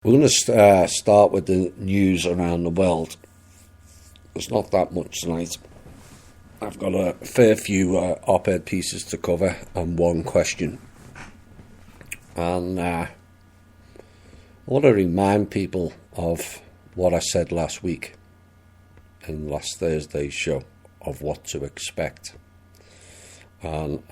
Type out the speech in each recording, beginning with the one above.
We're going to start with the news around the world. There's not that much tonight. I've got a fair few op-ed pieces to cover and one question. And I want to remind people of what I said last week in last Thursday's show of what to expect. And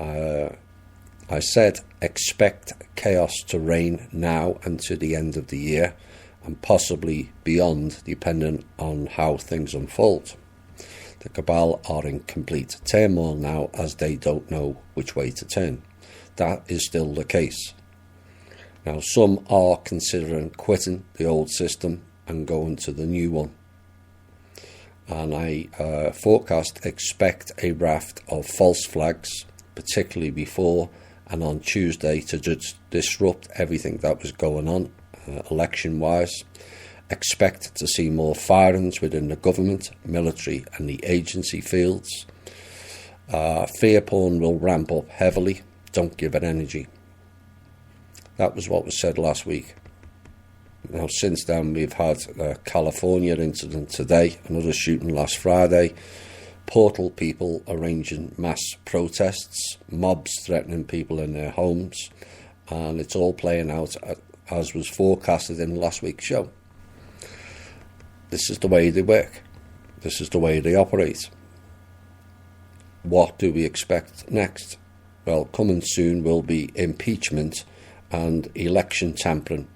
I said expect chaos to reign now and to the end of the year and possibly beyond, depending on how things unfold. The cabal are in complete turmoil now as they don't know which way to turn. That is still the case. Now, some are considering quitting the old system and going to the new one. And I forecast expect a raft of false flags, particularly before and on Tuesday, to disrupt everything that was going on election-wise. Expect to see more firings within the government, military and the agency fields. Fear porn will ramp up heavily. Don't give it energy. That was what was said last week. Now, since then, we've had a California incident today, another shooting last Friday, Portal people arranging mass protests, mobs threatening people in their homes, and it's all playing out as was forecasted in last week's show. This is the way they work. This is the way they operate. What do we expect next? Well, coming soon will be impeachment and election tampering,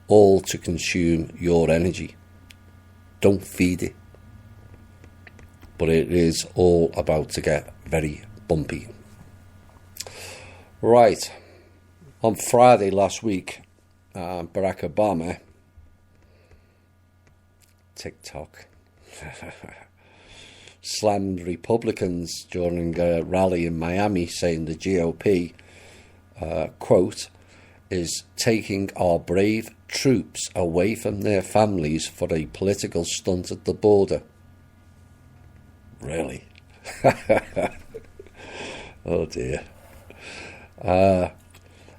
all to consume your energy. Don't feed it. But it is all about to get very bumpy. Right, on Friday last week, Barack Obama, TikTok, slammed Republicans during a rally in Miami, saying the GOP, quote, is taking our brave troops away from their families for a political stunt at the border. Really? Oh dear.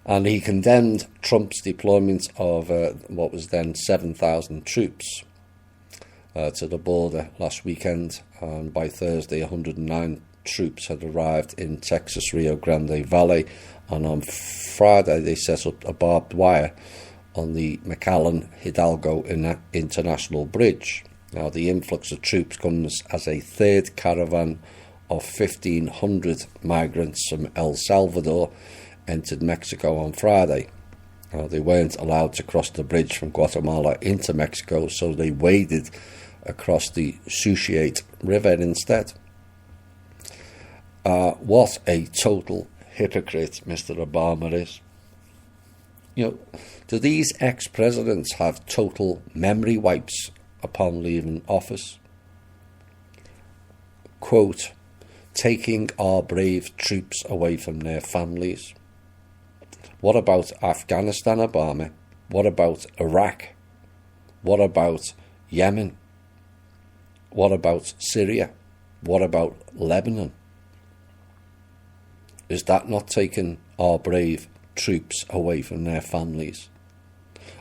And he condemned Trump's deployment of what was then 7,000 troops to the border last weekend. And by Thursday, 109 troops had arrived in Texas' Rio Grande Valley. And on Friday, they set up a barbed wire on the McAllen Hidalgo International Bridge. Now, the influx of troops comes as a third caravan of 1,500 migrants from El Salvador entered Mexico on Friday. They weren't allowed to cross the bridge from Guatemala into Mexico, so they waded across the Suchiate River instead. What a total hypocrite Mr. Obama is. You know, do these ex-presidents have total memory wipes upon leaving office? Quote, taking our brave troops away from their families. What about Afghanistan, Obama? What about Iraq? What about Yemen? What about Syria? What about Lebanon? Is that not taking our brave troops away from their families?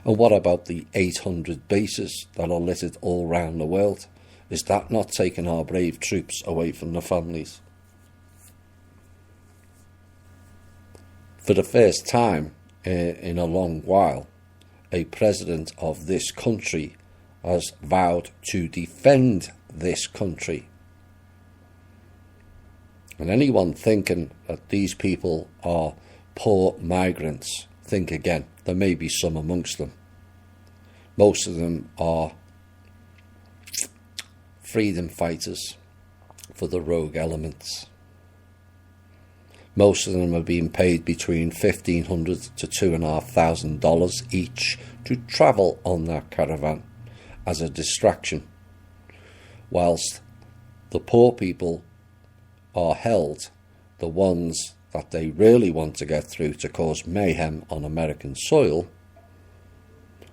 And what about the 800 bases that are littered all around the world? Is that not taking our brave troops away from their families? For the first time in a long while, a president of this country has vowed to defend this country. And anyone thinking that these people are poor migrants, think again. There may be some amongst them. Most of them are freedom fighters for the rogue elements. Most of them are being paid between $1,500 to $2,500 each to travel on that caravan as a distraction, whilst the poor people are held, the ones that they really want to get through to cause mayhem on American soil,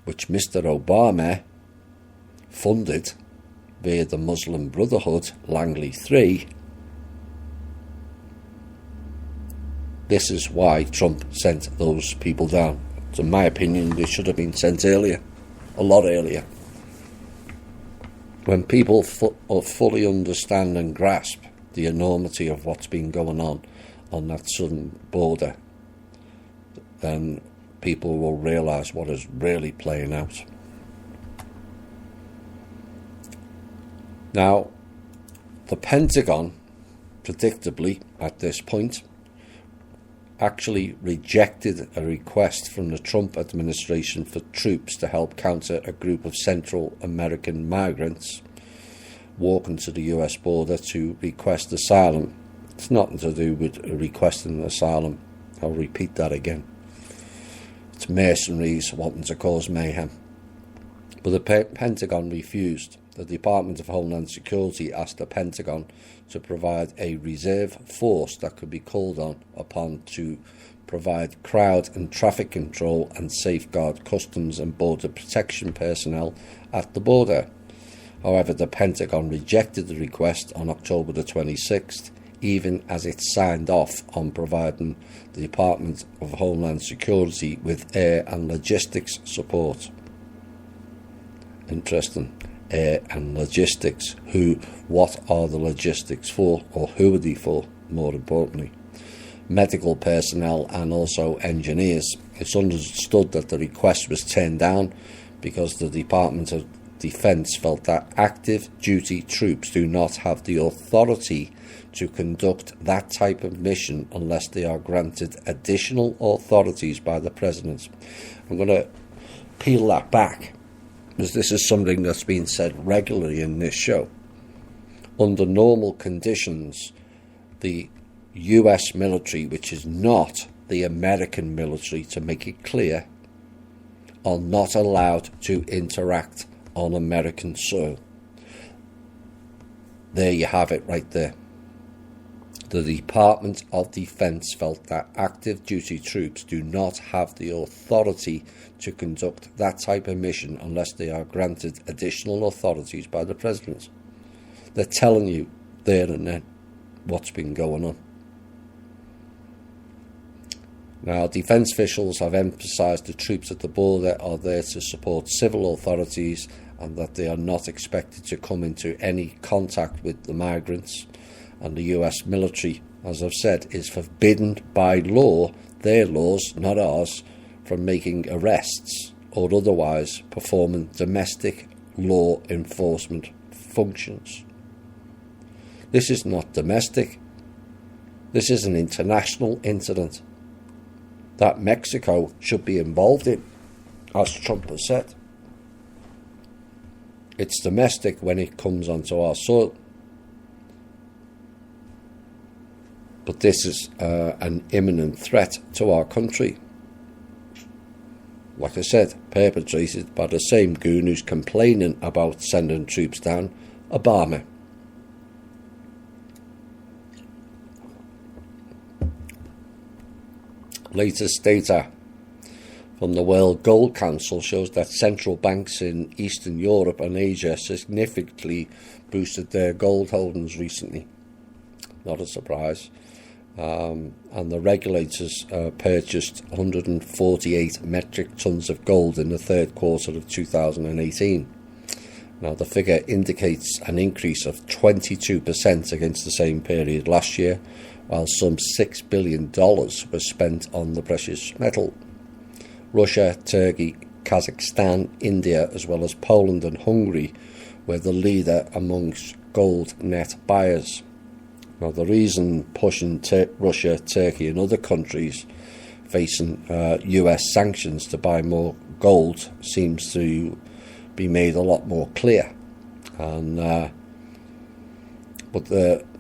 which Mr. Obama funded via the Muslim Brotherhood, Langley 3. This is why Trump sent those people down. So in my opinion, they should have been sent earlier, a lot earlier. When people fully understand and grasp the enormity of what's been going on that southern border, then people will realise what is really playing out. Now, the Pentagon, predictably at this point, actually rejected a request from the Trump administration for troops to help counter a group of Central American migrants walking to the US border to request asylum. It's nothing to do with requesting asylum. I'll repeat that again. It's mercenaries wanting to cause mayhem. But the Pentagon refused. The Department of Homeland Security asked the Pentagon to provide a reserve force that could be called upon to provide crowd and traffic control and safeguard customs and border protection personnel at the border. However, the Pentagon rejected the request on October the 26th, even as it signed off on providing the Department of Homeland Security with air and logistics support. Interesting. Air and logistics. What are the logistics for, or who are they for, more importantly? Medical personnel and also engineers. It's understood that the request was turned down because the Department of Defense felt that active duty troops do not have the authority to conduct that type of mission unless they are granted additional authorities by the President. I'm going to peel that back, because this is something that's been said regularly in this show. Under normal conditions, the US military, which is not the American military, to make it clear, are not allowed to interact on American soil. There you have it right there. The Department of Defense felt that active duty troops do not have the authority to conduct that type of mission unless they are granted additional authorities by the President. They're telling you there and then what's been going on. Now, defence officials have emphasised the troops at the border are there to support civil authorities and that they are not expected to come into any contact with the migrants. And the US military, as I've said, is forbidden by law, their laws, not ours, from making arrests or otherwise performing domestic law enforcement functions. This is not domestic. This is an international incident that Mexico should be involved in, as Trump has said. It's domestic when it comes onto our soil. But this is an imminent threat to our country. Like I said, perpetrated by the same goon who's complaining about sending troops down, Obama. Latest data from the World Gold Council shows that central banks in Eastern Europe and Asia significantly boosted their gold holdings recently. Not a surprise. And the regulators purchased 148 metric tons of gold in the third quarter of 2018. Now, the figure indicates an increase of 22% against the same period last year, while some $6 billion was spent on the precious metal. Russia, Turkey, Kazakhstan, India, as well as Poland and Hungary were the leader amongst gold net buyers. Now, the reason pushing Russia, Turkey and other countries facing US sanctions to buy more gold seems to be made a lot more clear. And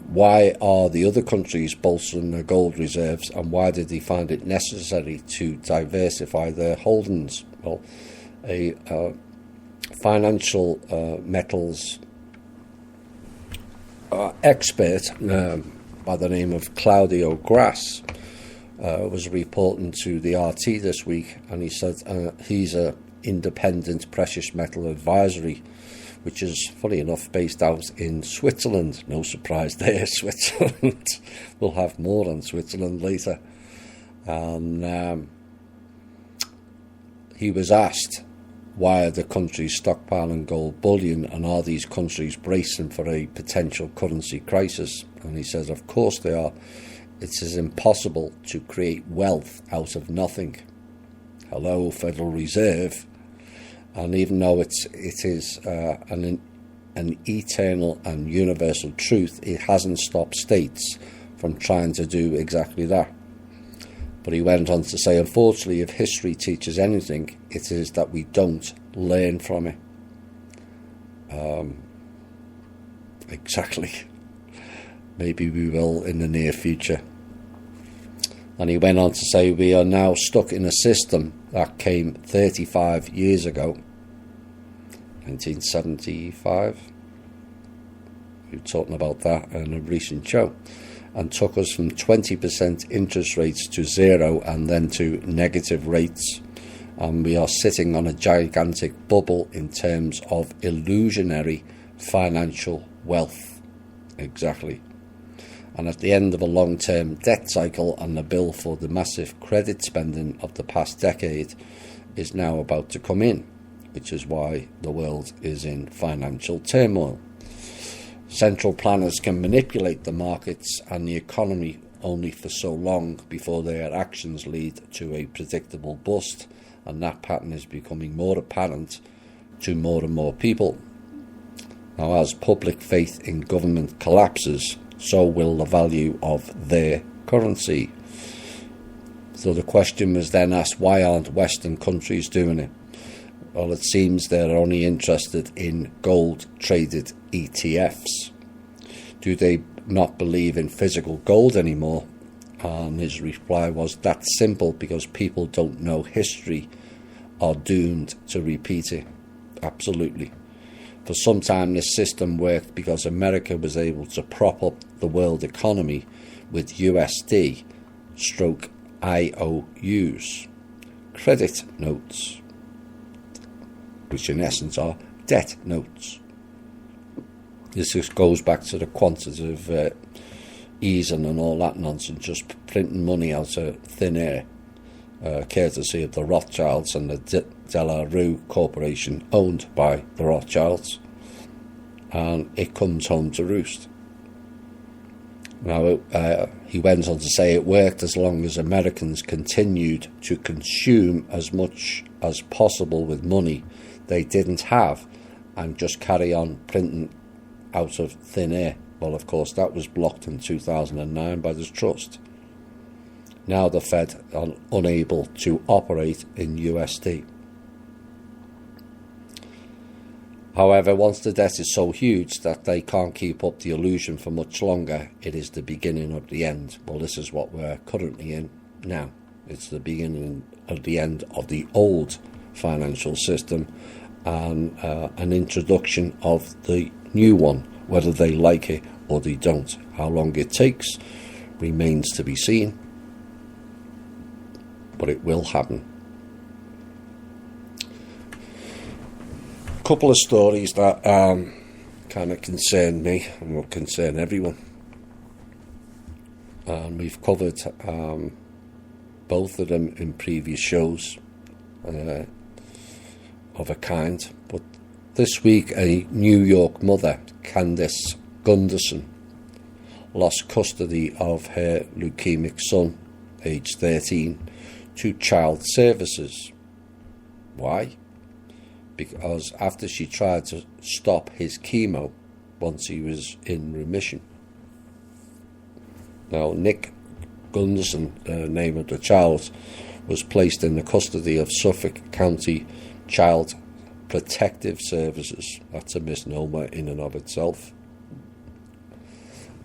why are the other countries bolstering their gold reserves, and why did they find it necessary to diversify their holdings? Well, a financial metals expert by the name of Claudio Grass was reporting to the RT this week, and he said he's a independent precious metal advisory, which is, funny enough, based out in Switzerland. No surprise there, Switzerland. We'll have more on Switzerland later. And he was asked, why are the countries stockpiling gold bullion, and are these countries bracing for a potential currency crisis? And he says, of course they are. It is impossible to create wealth out of nothing. Hello, Federal Reserve. And even though it is an eternal and universal truth, it hasn't stopped states from trying to do exactly that. But he went on to say, unfortunately, if history teaches anything, it is that we don't learn from it. Exactly. Maybe we will in the near future. And he went on to say, we are now stuck in a system that came 35 years ago, 1975. We were talking about that in a recent show. And took us from 20% interest rates to zero and then to negative rates. And we are sitting on a gigantic bubble in terms of illusionary financial wealth. Exactly. And at the end of a long-term debt cycle, and the bill for the massive credit spending of the past decade is now about to come in, which is why the world is in financial turmoil. Central planners can manipulate the markets and the economy only for so long before their actions lead to a predictable bust, and that pattern is becoming more apparent to more and more people. Now, as public faith in government collapses, so will the value of their currency. So the question was then asked, why aren't Western countries doing it? Well, it seems they're only interested in gold-traded ETFs. Do they not believe in physical gold anymore? And his reply was, that's simple, because people don't know history, are doomed to repeat it. Absolutely. For some time this system worked because America was able to prop up the world economy with USD stroke IOUs, credit notes, which in essence are debt notes. This just goes back to the quantitative easing and all that nonsense, just printing money out of thin air, courtesy of the Rothschilds and the De La Rue Corporation, owned by the Rothschilds, and it comes home to roost. Now, he went on to say it worked as long as Americans continued to consume as much as possible with money they didn't have and just carry on printing out of thin air. Well, of course, that was blocked in 2009 by the trust. Now the Fed are unable to operate in USD. However, once the debt is so huge that they can't keep up the illusion for much longer, it is the beginning of the end. Well, this is what we're currently in now. It's the beginning of the end of the old financial system and an introduction of the new one, whether they like it or they don't. How long it takes remains to be seen, but it will happen. A couple of stories that kind of concern me and will concern everyone, and we've covered both of them in previous shows of a kind. But this week, a New York mother, Candice Gunderson, lost custody of her leukemic son, aged 13, to child services. Why? Because after she tried to stop his chemo once he was in remission. Now, Nick Gunderson, the name of the child, was placed in the custody of Suffolk County Child Protective Services. That's a misnomer in and of itself.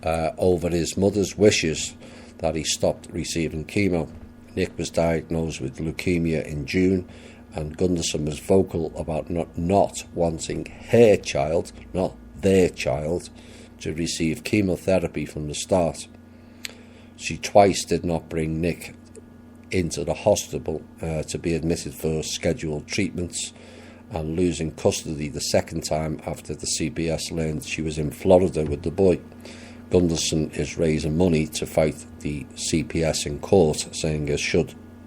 Over his mother's wishes that he stopped receiving chemo. Nick was diagnosed with leukemia in June, and Gunderson was vocal about not wanting her child, not their child, to receive chemotherapy from the start. She twice did not bring Nick into the hospital to be admitted for scheduled treatments, and losing custody the second time after the CBS learned she was in Florida with the boy. Gunderson is raising money to fight the CPS in court, saying his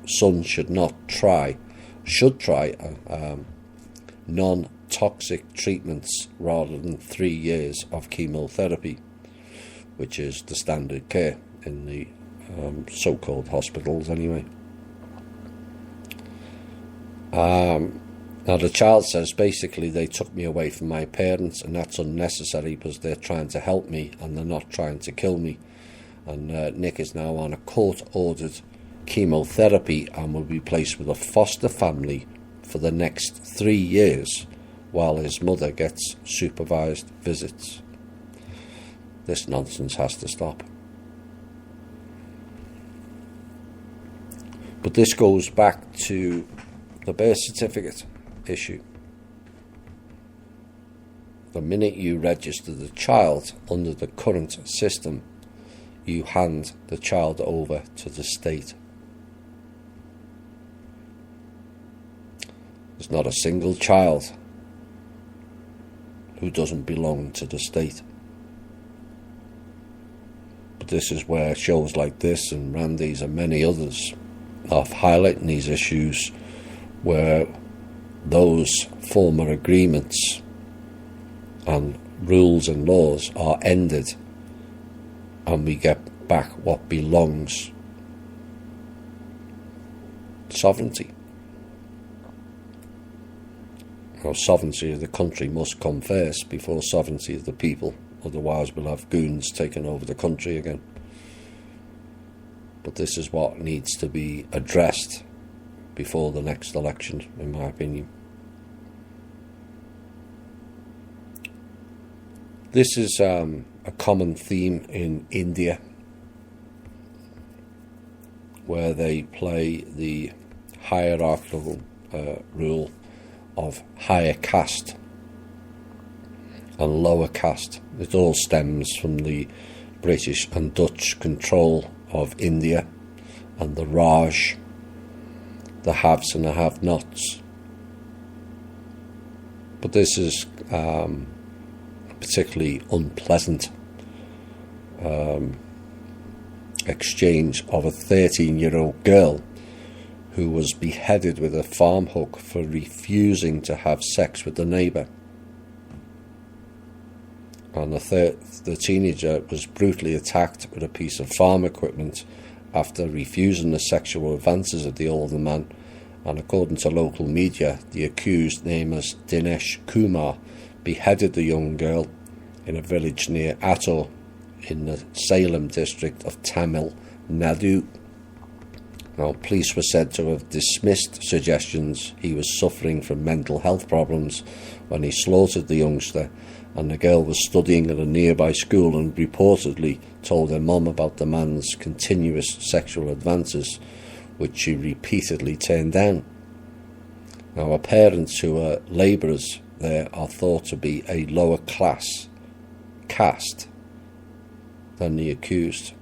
son should not try should try non-toxic treatments rather than 3 years of chemotherapy, which is the standard care in the so-called hospitals anyway. Now the child says basically they took me away from my parents, and that's unnecessary because they're trying to help me and they're not trying to kill me. And Nick is now on a court-ordered chemotherapy and will be placed with a foster family for the next 3 years while his mother gets supervised visits. This nonsense has to stop. But this goes back to the birth certificate issue. The minute you register the child under the current system, you hand the child over to the state. There's not a single child who doesn't belong to the state. But this is where shows like this and Randy's and many others are highlighting these issues, where those former agreements and rules and laws are ended and we get back what belongs. Sovereignty. Now, sovereignty of the country must come first before sovereignty of the people, otherwise we'll have goons taking over the country again. But this is what needs to be addressed before the next election, in my opinion. This is a common theme in India, where they play the hierarchical rule of higher caste and lower caste. It all stems from the British and Dutch control of India and the Raj, the haves and the have-nots. But this is particularly unpleasant exchange of a 13-year-old girl who was beheaded with a farm hook for refusing to have sex with the neighbour. And the teenager was brutally attacked with a piece of farm equipment after refusing the sexual advances of the older man. And according to local media, the accused, named as Dinesh Kumar, beheaded the young girl in a village near Attur in the Salem district of Tamil Nadu. Now, police were said to have dismissed suggestions he was suffering from mental health problems when he slaughtered the youngster, and the girl was studying at a nearby school and reportedly told her mum about the man's continuous sexual advances, which she repeatedly turned down. Now, her parents, who are labourers there, are thought to be a lower class caste than the accused.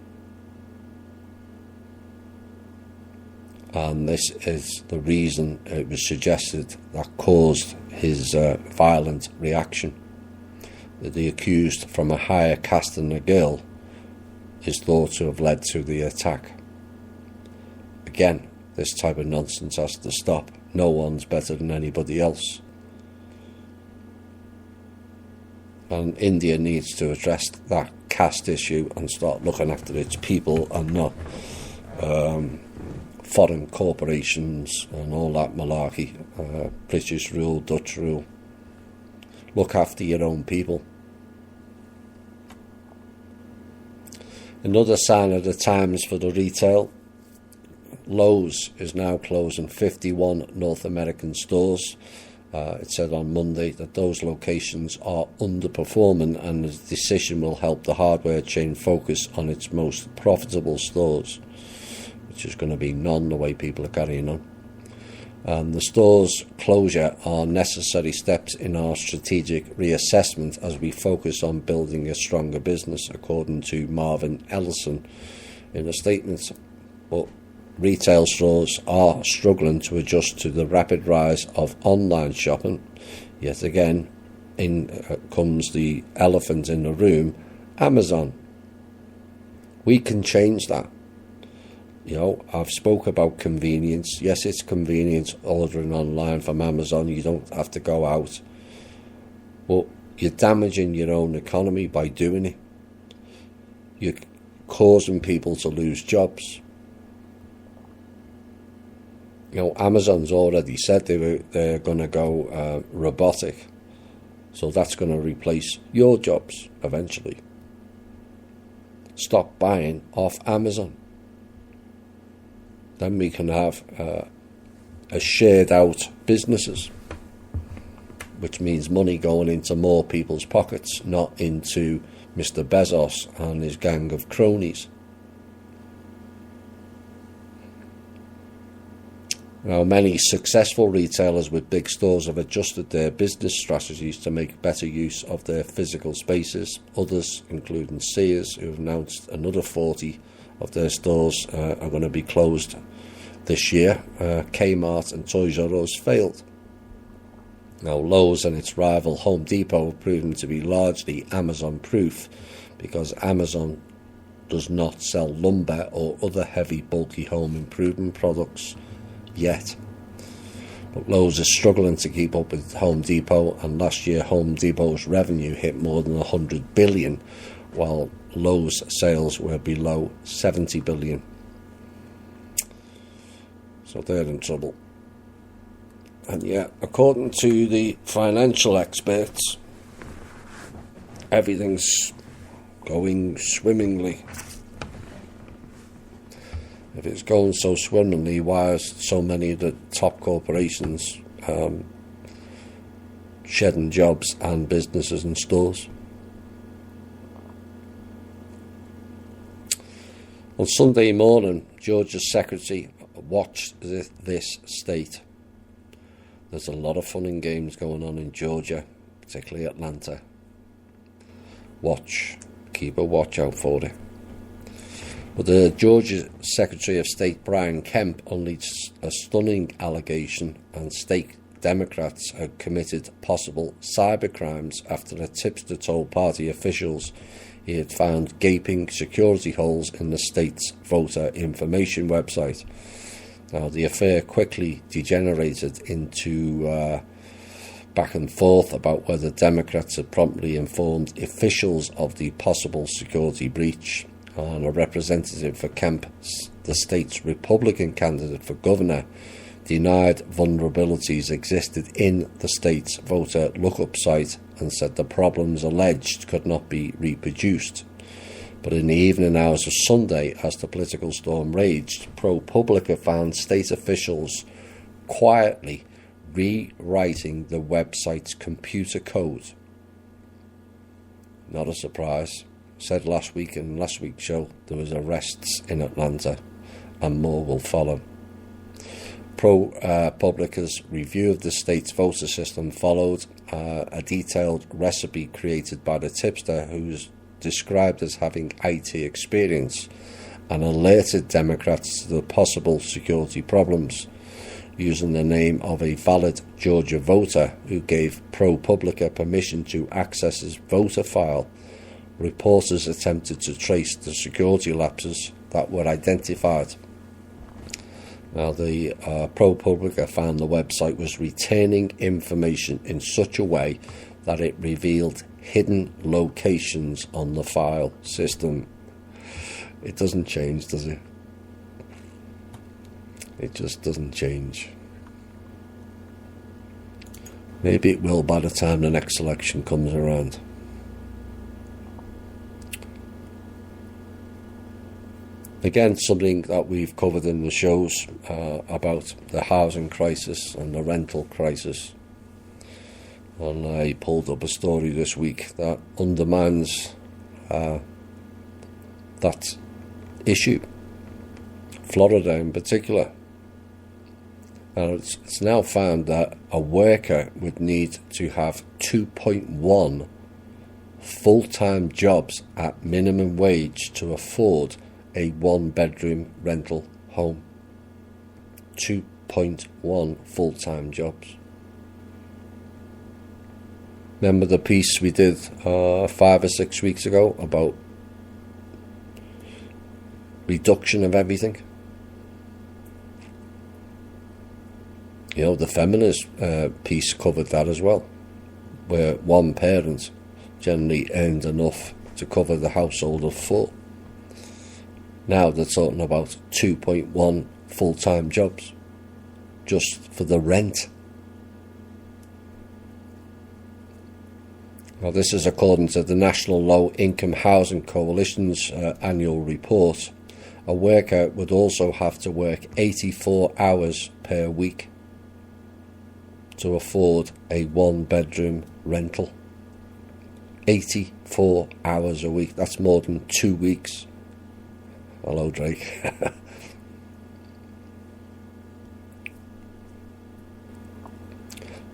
And this is the reason it was suggested that caused his violent reaction. That the accused from a higher caste than the girl is thought to have led to the attack. Again, this type of nonsense has to stop. No one's better than anybody else. And India needs to address that caste issue and start looking after its people and not foreign corporations and all that malarkey. British rule, Dutch rule. Look after your own people. Another sign of the times for the retail. Lowe's is now closing 51 North American stores. It said on Monday that those locations are underperforming, and the decision will help the hardware chain focus on its most profitable stores, which is going to be none the way people are carrying on. And the store's closure are necessary steps in our strategic reassessment as we focus on building a stronger business, according to Marvin Ellison in a statement. But retail stores are struggling to adjust to the rapid rise of online shopping. Yet again, in comes the elephant in the room, Amazon. We can change that. I've spoke about convenience. Yes, it's convenient ordering online from Amazon. You don't have to go out. But you're damaging your own economy by doing it. You're causing people to lose jobs. Amazon's already said they're going to go robotic. So that's going to replace your jobs eventually. Stop buying off Amazon. Then we can have a shared out businesses, which means money going into more people's pockets, not into Mr. Bezos and his gang of cronies. Now, many successful retailers with big stores have adjusted their business strategies to make better use of their physical spaces. Others, including Sears, who have announced another 40 of their stores are going to be closed this year. Kmart and Toys R Us failed. Now, Lowe's and its rival Home Depot have proven to be largely Amazon-proof because Amazon does not sell lumber or other heavy, bulky home improvement products yet. But Lowe's is struggling to keep up with Home Depot, and last year Home Depot's revenue hit more than 100 billion, while Lowe's sales were below 70 billion. So they're in trouble. And yet, according to the financial experts, everything's going swimmingly. If it's going so swimmingly, why are so many of the top corporations shedding jobs and businesses and stores? On Sunday morning, Georgia's secretary watched this state. There's a lot of fun and games going on in Georgia, particularly Atlanta. Keep a watch out for it. But the Georgia Secretary of State Brian Kemp unleashed a stunning allegation, and state Democrats had committed possible cybercrimes after a tipster told party officials he had found gaping security holes in the state's voter information website. Now, the affair quickly degenerated into back and forth about whether Democrats had promptly informed officials of the possible security breach. And a representative for Kemp, the state's Republican candidate for governor, denied vulnerabilities existed in the state's voter lookup site and said the problems alleged could not be reproduced. But in the evening hours of Sunday, as the political storm raged, ProPublica found state officials quietly rewriting the website's computer code. Not a surprise. Said last week in last week's show there was arrests in Atlanta, and more will follow. ProPublica's review of the state's voter system followed a detailed recipe created by the tipster, who's described as having IT experience, and alerted Democrats to the possible security problems. Using the name of a valid Georgia voter who gave ProPublica permission to access his voter file, reporters attempted to trace the security lapses that were identified. Now, the ProPublica found the website was retaining information in such a way that it revealed hidden locations on the file system. It doesn't change, does it? It just doesn't change. Maybe it will by the time the next election comes around. Again, something that we've covered in the shows about the housing crisis and the rental crisis. And I pulled up a story this week that undermines that issue. Florida in particular. And it's now found that a worker would need to have 2.1 full-time jobs at minimum wage to afford a one-bedroom rental home. 2.1 full-time jobs. Remember the piece we did 5 or 6 weeks ago about reduction of everything? The feminist piece covered that as well, where one parent generally earned enough to cover the household of 4. Now they're talking about 2.1 full-time jobs just for the rent. Now, this is according to the National Low Income Housing Coalition's annual report. A worker would also have to work 84 hours per week to afford a 1-bedroom rental. 84 hours a week. That's more than 2 weeks. Hello, Drake.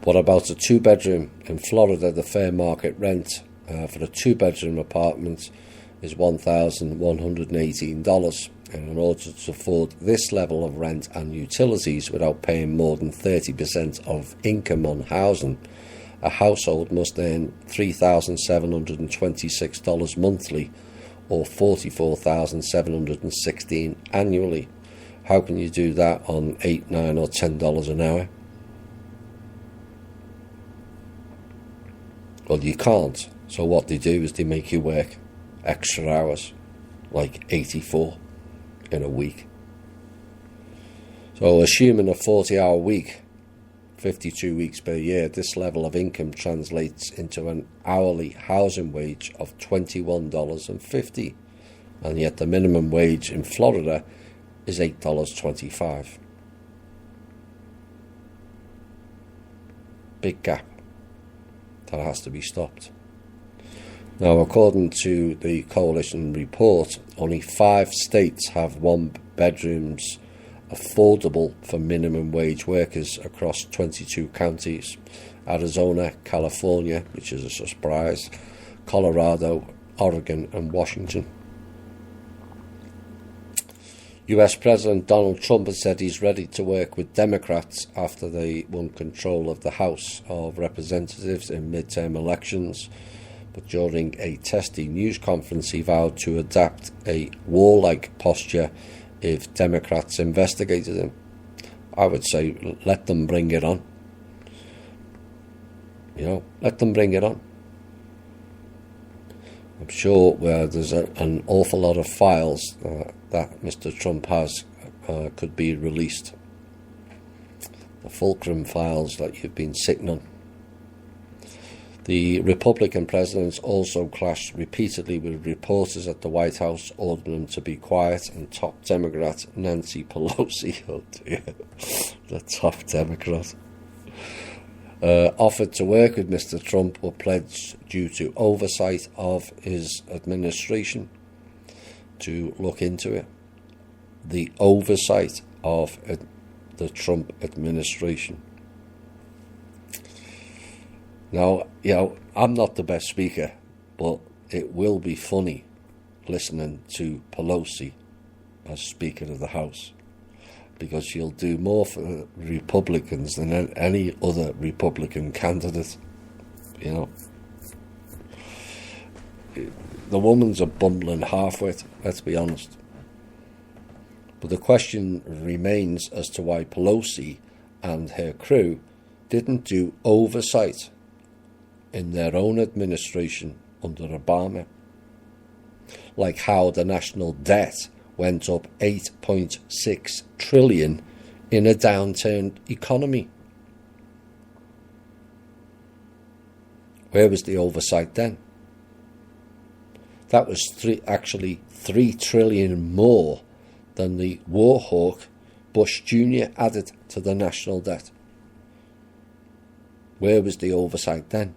What about a 2-bedroom? In Florida, the fair market rent for a 2-bedroom apartment is $1,118. And in order to afford this level of rent and utilities without paying more than 30% of income on housing, a household must earn $3,726 monthly or $44,716 annually. How can you do that on $8, $9 or $10 an hour? Well, you can't. So what they do is they make you work extra hours, like 84 in a week. So assuming a 40-hour week, 52 weeks per year, this level of income translates into an hourly housing wage of $21.50, and yet the minimum wage in Florida is $8.25. Big gap. That has to be stopped. Now, according to the coalition report, only 5 states have 1-bedrooms affordable for minimum wage workers across 22 counties: Arizona, California, which is a surprise, Colorado, Oregon and Washington. US President Donald Trump has said he's ready to work with Democrats after they won control of the House of Representatives in midterm elections. But during a testy news conference, he vowed to adopt a warlike posture if Democrats investigated him. I would say let them bring it on. Let them bring it on. I'm sure there's an awful lot of files that Mr. Trump has could be released. The Fulcrum files that you've been sitting on. The Republican presidents also clashed repeatedly with reporters at the White House, ordering them to be quiet, and top Democrat Nancy Pelosi, oh dear, the top Democrat, offered to work with Mr. Trump, but pledged due to oversight of his administration to look into it. The oversight of the Trump administration. Now, I'm not the best speaker, but it will be funny listening to Pelosi as Speaker of the House, because she'll do more for Republicans than any other Republican candidate. The woman's a bumbling halfwit, let's be honest. But the question remains as to why Pelosi and her crew didn't do oversight in their own administration under Obama, like how the national debt went up $8.6 trillion in a downturned economy. Where was the oversight then? That was $3 trillion more than the war hawk Bush Jr. added to the national debt. Where was the oversight then?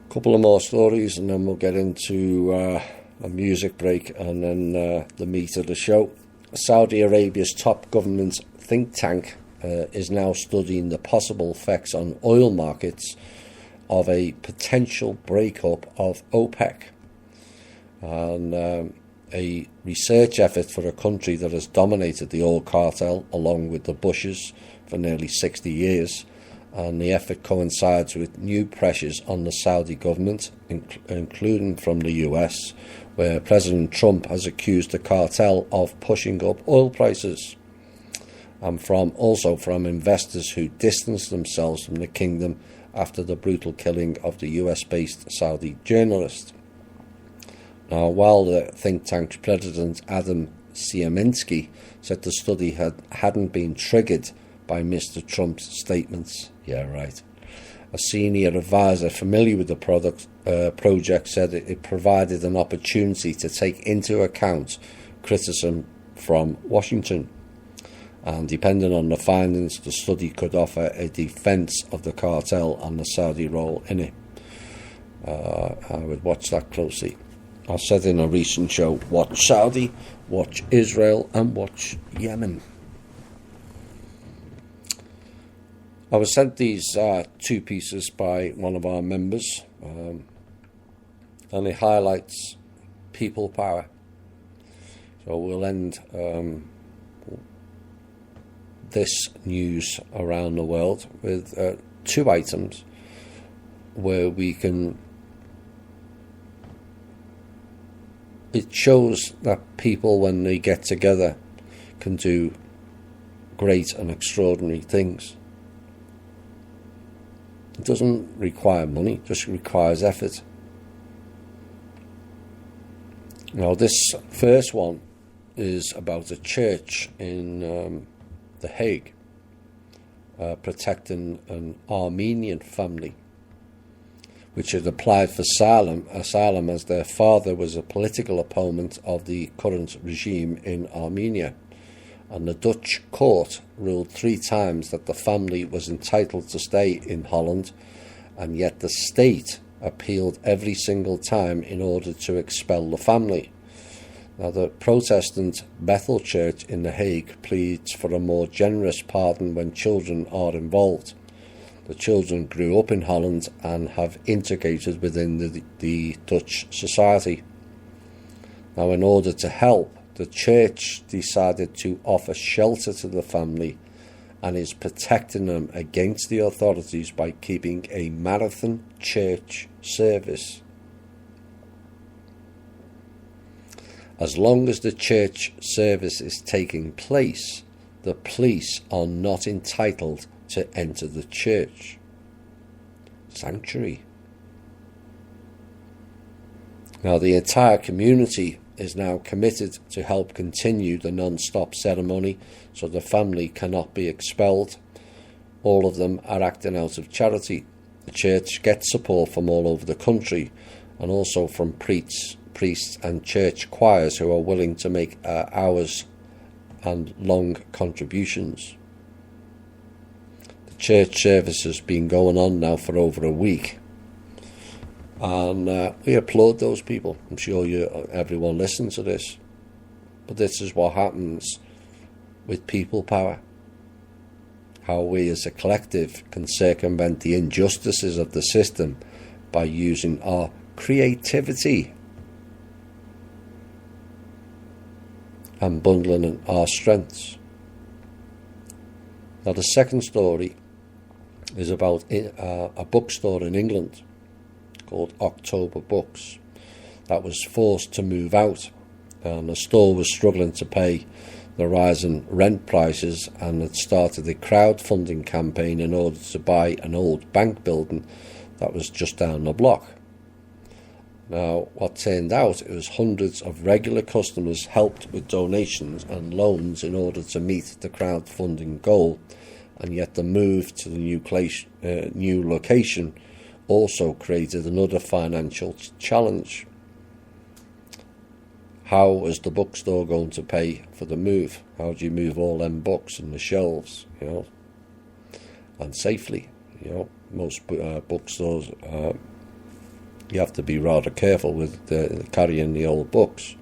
Couple of more stories and then we'll get into a music break and then the meat of the show. Saudi Arabia's top government think tank is now studying the possible effects on oil markets of a potential breakup of OPEC. And a research effort for a country that has dominated the oil cartel along with the Bushes for nearly 60 years and the effort coincides with new pressures on the Saudi government, including from the US, where President Trump has accused the cartel of pushing up oil prices, and also from investors who distance themselves from the kingdom after the brutal killing of the US-based Saudi journalist. Now, while the think tank's president Adam Sieminsky said the study hadn't been triggered by Mr. Trump's statements. Yeah, right. A senior advisor familiar with the project said it provided an opportunity to take into account criticism from Washington. And depending on the findings, the study could offer a defense of the cartel and the Saudi role in it. I would watch that closely. I said in a recent show, watch Saudi, watch Israel, and watch Yemen. I was sent these two pieces by one of our members, and it highlights people power. So we'll end this news around the world with two items where we can. It shows that people, when they get together, can do great and extraordinary things. It doesn't require money, it just requires effort. Now, this first one is about a church in The Hague protecting an Armenian family which had applied for asylum as their father was a political opponent of the current regime in Armenia. And the Dutch court ruled 3 times that the family was entitled to stay in Holland, and yet the state appealed every single time in order to expel the family. Now, the Protestant Bethel Church in The Hague pleads for a more generous pardon when children are involved. The children grew up in Holland and have integrated within the Dutch society. Now, in order to help, the church decided to offer shelter to the family and is protecting them against the authorities by keeping a marathon church service. As long as the church service is taking place, the police are not entitled to enter the church. Sanctuary. Now, the entire community is now committed to help continue the non-stop ceremony so the family cannot be expelled. All of them are acting out of charity. The church gets support from all over the country and also from priests and church choirs who are willing to make hours and long contributions. The church service has been going on now for over a week, and we applaud those people. I'm sure everyone listens to this, but this is what happens with people power. How we as a collective can circumvent the injustices of the system by using our creativity and bundling our strengths. Now, the second story is about a bookstore in England called October Books that was forced to move out, and the store was struggling to pay the rising rent prices and had started a crowdfunding campaign in order to buy an old bank building that was just down the block. Now, what turned out, it was hundreds of regular customers helped with donations and loans in order to meet the crowdfunding goal, and yet the move to the new location also created another financial challenge. How was the bookstore going to pay for the move? How do you move all them books and the shelves, and safely? Most bookstores, you have to be rather careful with carrying the old books.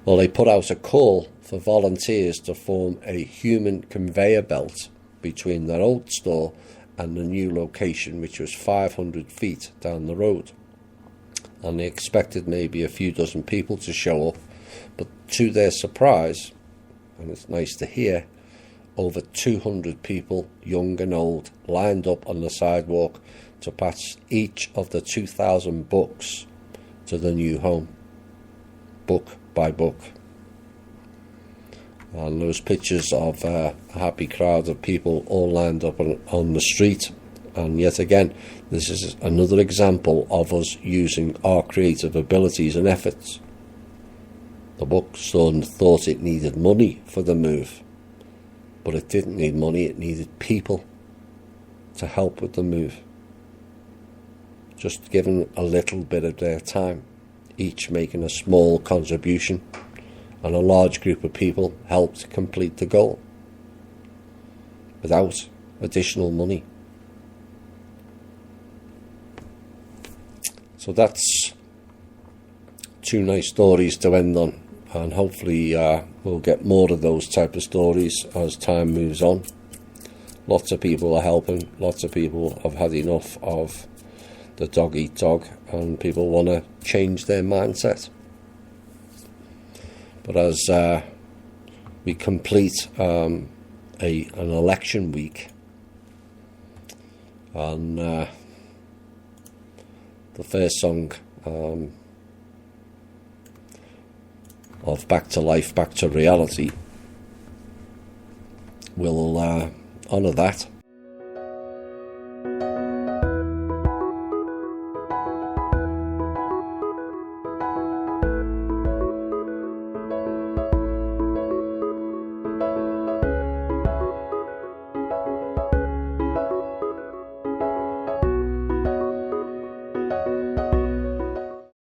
Well, they put out a call for volunteers to form a human conveyor belt between their old store and the new location, which was 500 feet down the road. And they expected maybe a few dozen people to show up, but to their surprise, and it's nice to hear, over 200 people, young and old, lined up on the sidewalk to pass each of the 2,000 books to the new home, book by book. And there was pictures of a happy crowd of people all lined up on the street. And yet again, this is another example of us using our creative abilities and efforts. The bookstore thought it needed money for the move, but it didn't need money, it needed people to help with the move. Just giving a little bit of their time, each making a small contribution, and a large group of people helped complete the goal without additional money. So that's two nice stories to end on, and hopefully we'll get more of those type of stories as time moves on. Lots of people are helping, lots of people have had enough of the dog eat dog, and people want to change their mindset. But as we complete an election week, and the first song of Back to Life, Back to Reality will honour that.